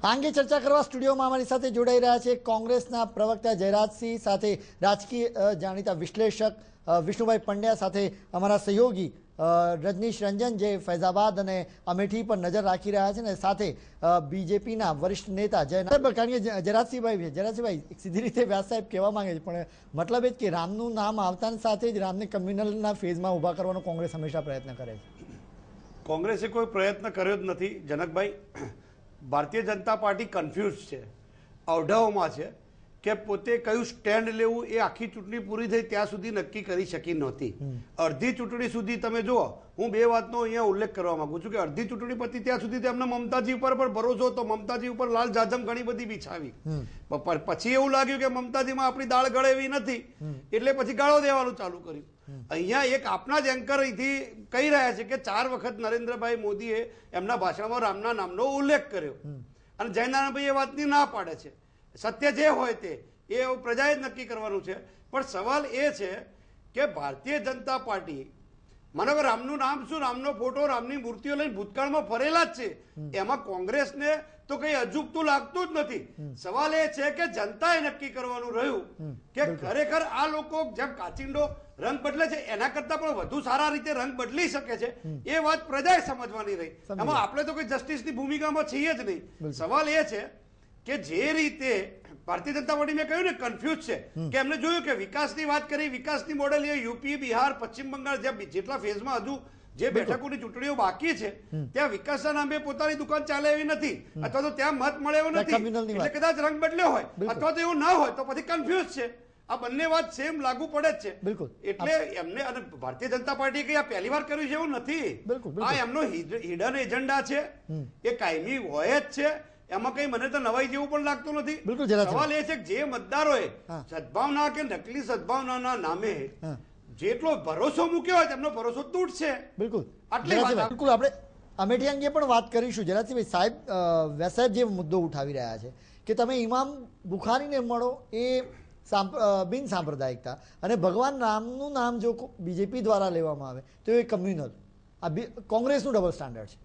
અંગે ચર્ચા કરવા સ્ટુડિયોમાં અમારી સાથે જોડાઈ રહ્યા છે કોંગ્રેસના પ્રવક્તા જયરાજસિંહ, સાથે રાજકીય જાણીતા વિશ્લેષક વિષ્ણુભાઈ પંડ્યા, સાથે અમારા સહયોગી રજનીશ રંજન જે ફૈઝાબાદ અને અમેઠી પર નજર રાખી રહ્યા છે, ને સાથે બીજેપીના વરિષ્ઠ નેતા કારણ કે જયરાજસિંહભાઈ સીધી રીતે વ્યાસ સાહેબ કહેવા માંગે છે, પણ મતલબ એ જ કે રામનું નામ આવતાની સાથે જ રામને કમ્યુનલના ફેઝમાં ઊભા કરવાનો કોંગ્રેસ હંમેશા પ્રયત્ન કરે છે. કોંગ્રેસે કોઈ પ્રયત્ન કર્યો જ નથી જનકભાઈ. ભારતીય જનતા પાર્ટી કન્ફ્યુઝ છે, અવઢવમાં છે કે પોતે કયું સ્ટેન્ડ લેવું એ આખી ચૂંટણી પૂરી થઈ ત્યાં સુધી નક્કી કરી શકી નહોતી. અડધી ચૂંટણી સુધી તમે જુઓ, હું બે વાતનો અહીંયા ઉલ્લેખ કરવા માંગુ છું કે અડધી ચૂંટણી પતી ત્યાં સુધી તેમને મમતાજી ઉપર પણ ભરોસો હતો, મમતાજી ઉપર લાલ જાજમ ઘણી બધી બિછાવી. પછી એવું લાગ્યું કે મમતાજીમાં આપણી દાળ ગળે એવી નથી, એટલે પછી ગાળો દેવાનું ચાલુ કર્યું. અહીંયા એક આપના જ એન્કર અહીંથી કહી રહ્યા છે કે 4 વખત નરેન્દ્રભાઈ મોદીએ એમના ભાષણમાં રામના નામનો ઉલ્લેખ કર્યો અને જયનારાયણભાઈ એ વાતની ના પાડે છે. સત્ય જે હોય તે એ પ્રજાએ જ નક્કી કરવાનું છે. પણ સવાલ એ છે કે ભારતીય જનતા પાર્ટી માનો કે રામનું નામ શું, રામનો ફોટો, રામની મૂર્તિઓ લઈને ભૂતકાળમાં ફરેલા જ છે, એમાં કોંગ્રેસને તો કઈ અજુગતું લાગતું જ નથી. સવાલ એ છે કે જનતાએ નક્કી કરવાનું રહ્યું કે ખરેખર આ લોકો જેમ કાચિંડો રંગ બદલે છે એના કરતા પણ વધુ સારા રીતે રંગ બદલી શકે છે, એ વાત પ્રજાએ સમજવાની રહી. એમાં આપણે તો કોઈ જસ્ટિસની ભૂમિકામાં છીએ જ નહીં. સવાલ એ છે કે જે રીતે ભારતીય જનતા પાર્ટી મેં કહ્યું ને કન્ફ્યુઝ છે કે એમને જોયું કે વિકાસની વાત કરી, વિકાસની મોડેલ એ યુપી, બિહાર, પશ્ચિમ બંગાળ જેટલા ફેઝમાં હજુ જે બેઠકોની ચૂંટણીઓ બાકી છે ત્યાં વિકાસના નામે પોતાની દુકાન ચાલે એવી નથી, અથવા તો ત્યાં મત મળે એવો નથી, એટલે કદાચ રંગ બદલ્યો હોય અથવા તો એવું ના હોય તો પછી કન્ફ્યુઝ છે. આ બંને વાત સેમ લાગુ પડે જ છે. એટલે એમને અને ભારતીય જનતા પાર્ટીએ કઈ આ પહેલી વાર કર્યું છે એવું નથી. આ એમનો હિડન એજન્ડા છે, એ કાયમી હોય જ છે, એમાં કઈ મને તો નવાઈ જેવું પણ લાગતું નથી. સવાલ એ છે કે જે મતદારોએ સદભાવના કે નકલી સદભાવનાના નામે જેટલો ભરોસો મૂક્યો હોય તેમનો ભરોસો તૂટશે. બિલકુલ આપણે અમેઠી અંગે પણ વાત કરીશું. જયરાજસિંહભાઈ, સાહેબ જે મુદ્દો ઉઠાવી રહ્યા છે કે તમે ઇમામ બુખારીને મળો એ બિન સાંપ્રદાયિકતા, અને ભગવાન રામનું નામ જો બીજેપી દ્વારા લેવામાં આવે તો એ કમ્યુનલ, આ કોંગ્રેસનું ડબલ સ્ટાન્ડર્ડ છે.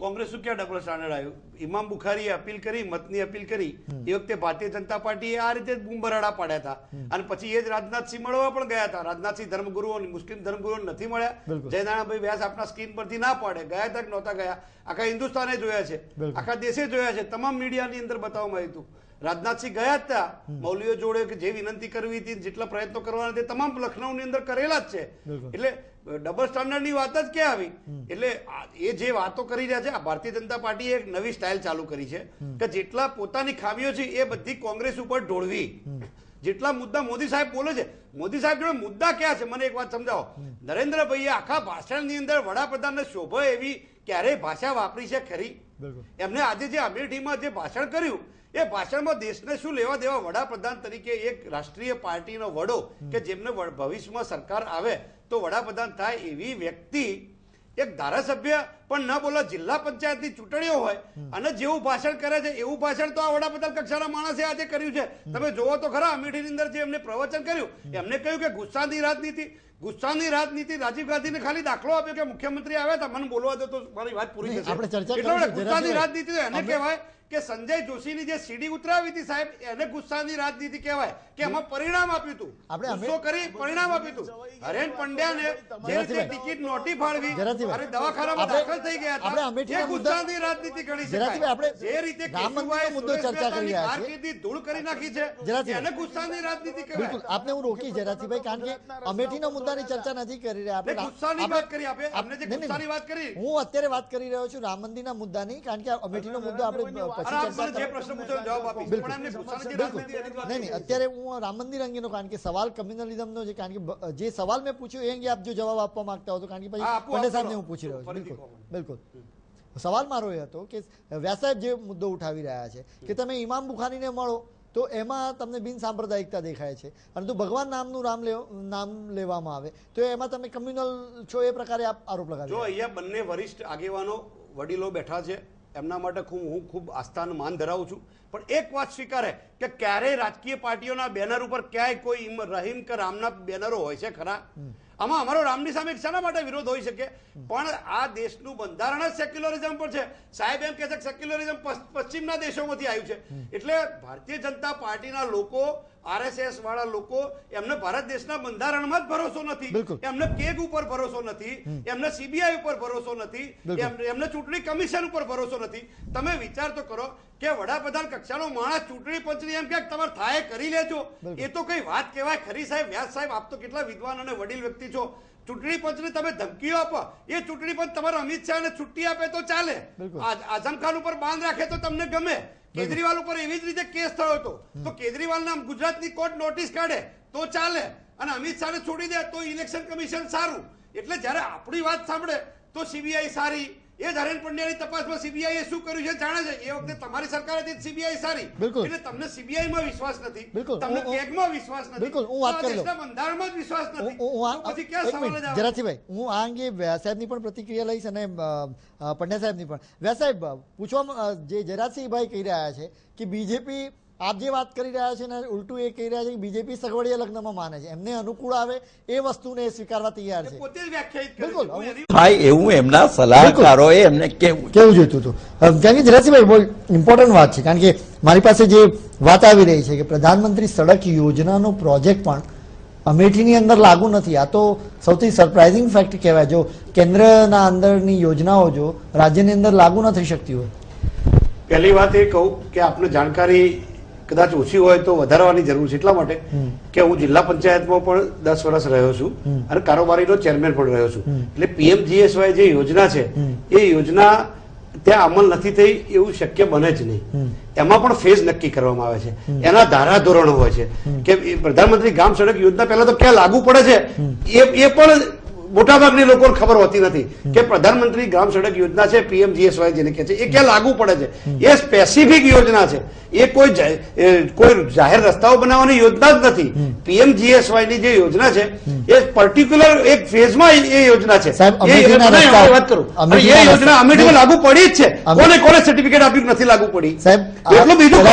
કોંગ્રેસનું ક્યાં ડબલ સ્ટાન્ડર્ડ આવ્યું? ઇમામ બુખારીએ અપીલ કરી, મતની અપીલ કરી, એ વખતે ભારતીય જનતા પાર્ટીએ આ રીતે જ બૂમબરાડા પાડ્યા હતા, અને પછી એ જ રાજનાથસિંહ મળવા પણ ગયા હતા. રાજનાથસિંહ ધર્મગુરુઓ, મુસ્લિમ ધર્મગુરુઓ નથી મળ્યા. જયનારાયણભાઈ વ્યાસ આપના સ્ક્રીન પરથી ના પાડે, ગયા હતા કે નહોતા ગયા, આખા હિન્દુસ્તાને જોયા છે, આખા દેશે જોયા છે, તમામ મીડિયાની અંદર બતાવવામાં આવ્યું હતું. રાજનાથસિંહ ગયા હતા મૌલીઓ જોડે કે જે વિનંતી કરવી હતી, જેટલા પ્રયત્નો કરવાના તે તમામ લખનૌની અંદર કરેલા જ છે. એટલે ડબલ સ્ટાન્ડર્ડની વાત જ ક્યાં આવી? એટલે એ જે વાતો કરી રહ્યા છે, ભારતીય જનતા પાર્ટીએ એક નવી સ્ટાઇલ ચાલુ કરી છે કે જેટલા પોતાની ખામીઓ છે એ બધી કોંગ્રેસ ઉપર ઢોળવી. જેટલા મુદ્દા મોદી સાહેબ બોલે છે, મોદી સાહેબ જોડે મુદ્દા ક્યાં છે મને એક વાત સમજાવો. નરેન્દ્રભાઈએ આખા ભાષણની અંદર વડાપ્રધાનને શોભે એવી ક્યારેય ભાષા વાપરી છે ખરી? એમને આજે જે અમેઠીમાં જે ભાષણ કર્યું એ ભાષણમાં દેશને શું લેવા દેવા? વડાપ્રધાન તરીકે એક રાષ્ટ્રીય પાર્ટીનો વડો કે જેમને ભવિષ્યમાં સરકાર આવે તો વડાપ્રધાન થાય એવી વ્યક્તિ એક ધારાસભ્ય પણ ન બોલો, જિલ્લા પંચાયતની ચૂંટણીઓ હોય અને જેવું ભાષણ કરે છે એવું ભાષણ તો આ વડાપ્રધાન કક્ષાના માણસે આજે કર્યું છે. તમે જોવો તો ખરા અમેઠીની અંદર જે એમને પ્રવચન કર્યું, એમને કહ્યું કે ગુસ્સાની રાજનીતિ રાજીવ ગાંધીને ખાલી દાખલો આપ્યો કે મુખ્યમંત્રી આવ્યા હતા, મને બોલવા દો તો મારી વાત પૂરી થશે. એટલે ગુસ્સાની રાજનીતિ એને કહેવાય કે સંજય જોશીની જે સીડી ઉતરાવી હતી સાહેબ, એને ગુસ્સાની રાજનીતિ કહેવાય કે એમાં પરિણામ આપ્યું હતું, ગુસ્સો કરી પરિણામ આપ્યું હતું. હરેન પંડ્યાને જે રીતે ટિકિટ નોટી ફાળવી અને દવાખાનામાં દાખલ થઈ ગયા હતા, એ ગુસ્સાની રાજનીતિ ગણી શકાય. જે રીતે કેશુભાઈ મુદ્દો ચર્ચા કરી રહ્યા છે, કારકિર્દી ધૂળ કરી નાખી છે, એને ગુસ્સાની રાજનીતિ કહેવાય. આપને હું રોકી જયરાજસિંહભાઈ, કારણ કે અમેઠીના મુદ્દાની ચર્ચા નથી કરી રહ્યા આપણે. ગુસ્સાની વાત કરી, આપણે જે ગુસ્સાની વાત કરી, હું અત્યારે વાત કરી રહ્યો છું રામ મંદિરના મુદ્દાની, કારણ કે અમેઠીનો મુદ્દો આપણે અત્યારે હું રામ મંદિર અંગેનો, કારણ કે સવાલ કમ્યુનલિઝમનો છે, કારણ કે જે સવાલ મેં પૂછ્યો એ અંગે આપ જો જવાબ આપવા માંગતા હો તો, કારણ કે પછી પંડ્યા સાહેબને હું પૂછી રહ્યો છું. બિલકુલ સવાલ મારો એ હતો કે વ્યાસ સાહેબ જે મુદ્દો ઉઠાવી રહ્યા છે કે તમે ઇમામ બુખારીને મળો તો એમાં તમને બિન સાંપ્રદાયિકતા દેખાય છે, પરંતુ ભગવાન નામનું નામ લેવામાં આવે તો એમાં તમે કમ્યુનલ છો, એ પ્રકારે આરોપ લગાવ્યો. જો અહીંયા બંને વરિષ્ઠ આગેવાનો વડીલો બેઠા છે, એમના માટે હું ખૂબ આસ્થાનું માન ધરાવું છું, પણ એક વાત સ્વીકારે કે ક્યારેય રાજકીય પાર્ટીઓના બેનર ઉપર ક્યાંય કોઈ રહીમ કે રામના બેનરો હોય છે ખરા? આમાં અમારો રામની સામે શાના માટે વિરોધ હોઈ શકે? પણ આ દેશનું બંધારણ જ સેક્યુલરિઝમ પર છે. સાહેબ એમ કહે છે કે સેક્યુલરિઝમ પશ્ચિમના દેશોમાંથી આવ્યું છે. એટલે ભારતીય જનતા પાર્ટીના લોકો, RSS વાળા લોકો, એમને ભારત દેશના બંધારણમાં જ ભરોસો નથી, એમને કેગ ઉપર ભરોસો નથી, એમને CBI ઉપર ભરોસો નથી, એમને ચૂંટણી કમિશન ઉપર ભરોસો નથી. તમે વિચાર તો કરો કે વડાપ્રધાન કક્ષાનો માણસ ચૂંટણી પંચની એમ કે તમારે થાય કરી લેજો, એ તો કઈ વાત કહેવાય ખરી? સાહેબ, વ્યાસ સાહેબ, આપ તો કેટલા વિદ્વાન અને વડીલ વ્યક્તિ છો. ચૂંટણી પંચને તમે ધમકીઓ આપો, એ ચૂંટણી પંચ તમારા અમિત શાહને છુટ્ટી આપે તો ચાલે, આઝમ ખાન ઉપર બાંધ રાખે તો તમને ગમે, કેજરીવાલ ઉપર એવી જ રીતે કેસ થયો હતો તો કેજરીવાલના ગુજરાતની કોર્ટ નોટિસ કાઢે તો ચાલે, અને અમિત શાહને છોડી દે તો ઇલેક્શન કમિશન સારું. એટલે જ્યારે આપણી વાત સાંભળે તો CBI સારી, એ ધરેન પંડ્યાની તપાસમાં CBI એ શું કર્યું છે જાણે છે. એ વખતે તમારી સરકારે CBI સારી, એટલે તમને CBI માં વિશ્વાસ નથી, તમને કેગમાં વિશ્વાસ નથી, દેશના બંધારણમાં જ વિશ્વાસ નથી. પછી ક્યાં સવાલ જ આવે? જરાસીભાઈ, હું આ અંગે વ્યાસ સાહેબની પણ પ્રતિક્રિયા લઈશ અને પંડ્યા સાહેબની પણ. વ્યાસ સાહેબ, પૂછવા જે જરાસીભાઈ કહી રહ્યા છે કે બીજેપી, આપ જે વાત કરી રહ્યા છે ને ઉલટું એ કહી રહ્યા છે કે બીજેપી સગવડિયા લગ્નમાં માને છે, એમને અનુકૂળ આવે એ વસ્તુને સ્વીકારવા તૈયાર છે. પોતે જ વ્યાખ્યાયિત કરે છે. બિલકુલ થાય એવું એમના સલાહકારોએ એમને કેવું જોઈતું હતું. કારણ કે જરાસીભાઈ બહુ ઇમ્પોર્ટન્ટ વાત છે, કારણ કે મારી પાસે જે વાત આવી રહી છે કે પ્રધાનમંત્રી સડક યોજનાનો પ્રોજેક્ટ પણ અમેઠીની અંદર લાગુ નથી. આ તો સૌથી સરપ્રાઇઝિંગ ફેક્ટ કહેવાય. જો કેન્દ્રના અંદરની યોજનાઓ જો રાજ્યની અંદર લાગુ ન થઈ શકતી હોય. પહેલી વાત એ કહું કે આપને જાણકારી કદાચ ઓછી હોય તો વધારવાની જરૂર છે, એટલા માટે કે હું જિલ્લા પંચાયતમાં પણ 10 વર્ષ રહ્યો છું અને કારોબારીનો ચેરમેન પણ રહ્યો છું. એટલે PMGSY જે યોજના છે એ યોજના ત્યાં અમલ નથી થઈ એવું શક્ય બને જ નહીં. એમાં પણ ફેઝ નક્કી કરવામાં આવે છે, એના ધારાધોરણો હોય છે કે પ્રધાનમંત્રી ગ્રામ સડક યોજના પહેલા તો ક્યાં લાગુ પડે છે એ પણ મોટાભાગની લોકોને ખબર હોતી નથી કે પ્રધાનમંત્રી ગ્રામ સડક યોજના છે, PMGSY જેને કહે છે, એ ક્યાં લાગુ પડે છે. એ સ્પેસિફિક યોજના છે, એ કોઈ જાહેર રસ્તાઓ બનાવવાની યોજના જ નથી. PMGSY ની જે યોજના છે એ પર્ટિક્યુલર એક ફેઝમાં એ યોજના છે. વાત કરું, એ યોજના અમેઠીમાં લાગુ પડી જ છે. કોને સર્ટિફિકેટ આપ્યું નથી લાગુ પડી? એટલું બીજું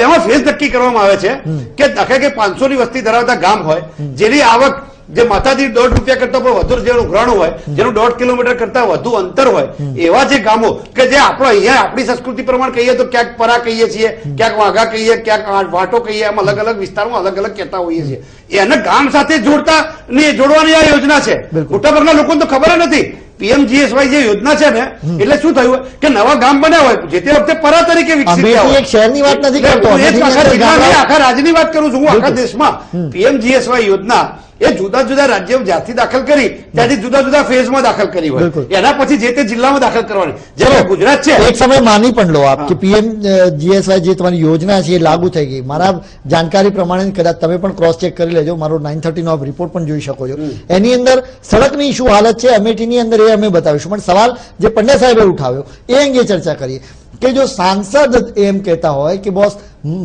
એમાં ફેઝ નક્કી કરવામાં આવે છે કે દાખલા કે 500 ની વસ્તી ધરાવતા ગામ હોય, જેની આવક જે માથાથી ₹1.5 કરતા પણ વધુ જેનું ગ્રહણ હોય, જેનું 1.5 કિલોમીટર કરતા વધુ અંતર હોય, એવા જે ગામો કે જે આપણે અહીંયા આપણી સંસ્કૃતિ પ્રમાણે કહીએ તો ક્યાંક પરા કહીએ છીએ, ક્યાંક વાઘા કહીએ, ક્યાંક વાટો કહીએ, એમ અલગ અલગ વિસ્તારમાં અલગ અલગ કહેતા હોઈએ છીએ. એને ગામ સાથે જોડવાની આ યોજના છે. મોટાભાગના લોકોને તો ખબર નથી. PMGSY જે યોજના છે ને, એટલે શું થયું કે નવા ગામ બન્યા હોય, જે તે વખતે પરા તરીકે વિકસિત એક શહેરની વાત નથી કરતો, આખા રાજ્યની વાત કરું છું હું. આખા દેશમાં PMGSY યોજના એ જુદા જુદા રાજ્યો જ્યાંથી દાખલ કરી ત્યાંથી જુદા જુદા ફેઝમાં દાખલ કરી હોય, એના પછી જે તે જિલ્લામાં દાખલ કરવાની. જેમ ગુજરાત છે, એક સમય માની પણ લો આપ કે PMGSY જે તમારી યોજના છે એ લાગુ થઈ ગઈ. મારા જાણકારી પ્રમાણે કદાચ તમે પણ ક્રોસ ચેક કરી લેજો, મારો 930 નો રિપોર્ટ પણ જોઈ શકો છો. એની અંદર સડકની શું હાલત છે અમેઠીની અંદર એ અમે બતાવીશું. પણ સવાલ જે પંડ્યા સાહેબે ઉઠાવ્યો એ અંગે ચર્ચા કરીએ કે જો સાંસદ એમ કહેતા હોય કે બોસ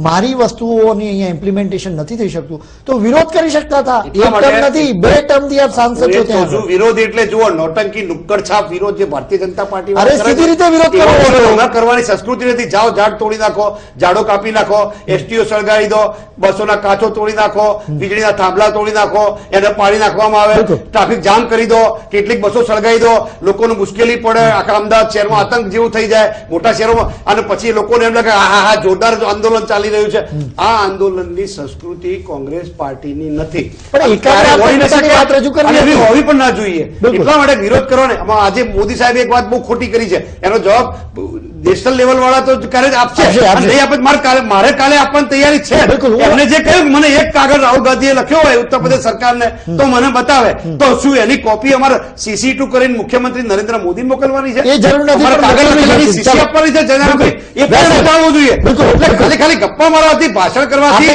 મારી વસ્તુઓની અહીંયા ઇમ્પ્લિમેન્ટેશન નથી થઈ શકતું તો વિરોધ કરી શકતા હતા. એક ટર્મ નથી, 2 ટર્મથી આપ સાંસદ છો. ત્યાં વિરોધ એટલે જુઓ, નોટંકી નુક્કડ છાપ વિરોધ જે ભારતીય જનતા પાર્ટી સીધી રીતે વિરોધ કરવાની સંસ્કૃતિ નથી. જાઓ ઝાડ તોડી નાખો, ઝાડો કાપી નાખો, STO સળગાવી દો, બસોના કાચો તોડી નાખો, વીજળીના થાંભલા તોડી નાખો, એને પાડી નાખવામાં આવે, ટ્રાફિક જામ કરી દો, કેટલીક બસો સળગાવી દો, લોકોને મુશ્કેલી પડે, આખા અમદાવાદ શહેરમાં આતંક જેવું થઈ જાય મોટા શહેરોમાં, અને પછી લોકોને એમ લાગે હા જોરદાર આંદોલન ચાલી રહ્યું છે. આ આંદોલનની સંસ્કૃતિ કોંગ્રેસ પાર્ટીની નથી, હોવી પણ ના જોઈએ. એટલા માટે વિરોધ કરો ને. આજે મોદી સાહેબે એક વાત બહુ ખોટી કરી છે, એનો જવાબ નેશનલ લેવલ વાળા તો ક્યારે આપશે, મારે કાલે આપવાની તૈયારી છે. એમને જે કહ્યું મને એક કાગળ રાહુલ ગાંધીએ લખ્યો હોય ઉત્તર પ્રદેશ સરકારને તો મને બતાવે, તો શું એની કોપી અમારે CC2 કરીને મુખ્યમંત્રી નરેન્દ્ર મોદી મોકલવાની છે? એ જરૂર નથી, CC આપવાની છે જનાભાઈ, એ પણ બતાવવું જોઈએ. એટલે ખાલી ગપ્પા મારવાથી, ભાષણ કરવાથી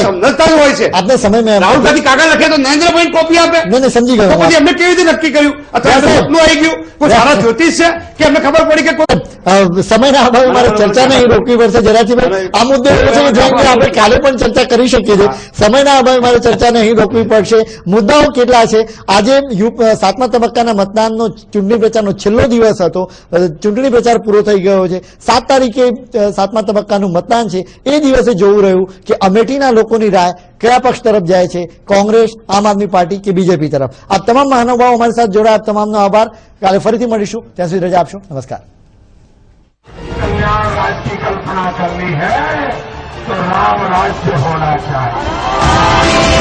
સમજતા હોય છે. આપને સમય રાહુલ ગાંધી કાગળ લખે તો નરેન્દ્રભાઈ કોપી આપે, સમજી ગયો. પછી એમને કેવી રીતે નક્કી કર્યું? અથવા સપનું આવી ગયું? કોઈ સારા જ્યોતિષ છે કે એમને ખબર પડી કે સમયના અભાવે મારે ચર્ચા નહીં રોકવી પડશે. જરાથી આ મુદ્દે આપણે કાલે પણ ચર્ચા કરી શકીએ છીએ. સમયના અભાવે મારે ચર્ચા નહીં રોકવી પડશે. મુદ્દાઓ કેટલા છે? આજે 7મા તબક્કાના મતદાનનો ચૂંટણી પ્રચારનો છેલ્લો દિવસ હતો. ચૂંટણી પ્રચાર પૂરો થઈ ગયો છે. 7 તારીખે 7મા તબક્કાનું મતદાન છે. એ દિવસે જોવું રહ્યું કે અમેઠીના લોકોની રાય કયા પક્ષ તરફ જાય છે, કોંગ્રેસ, આમ આદમી પાર્ટી કે બીજેપી તરફ. આ તમામ મહાનુભાવો અમારી સાથે જોડાયા, તમામનો આભાર. કાલે ફરીથી મળીશું, ત્યાં સુધી રજા આપશો. નમસ્કાર. कल्याण राज्य की कल्पना करनी है तो राम राज्य होना चाहिए.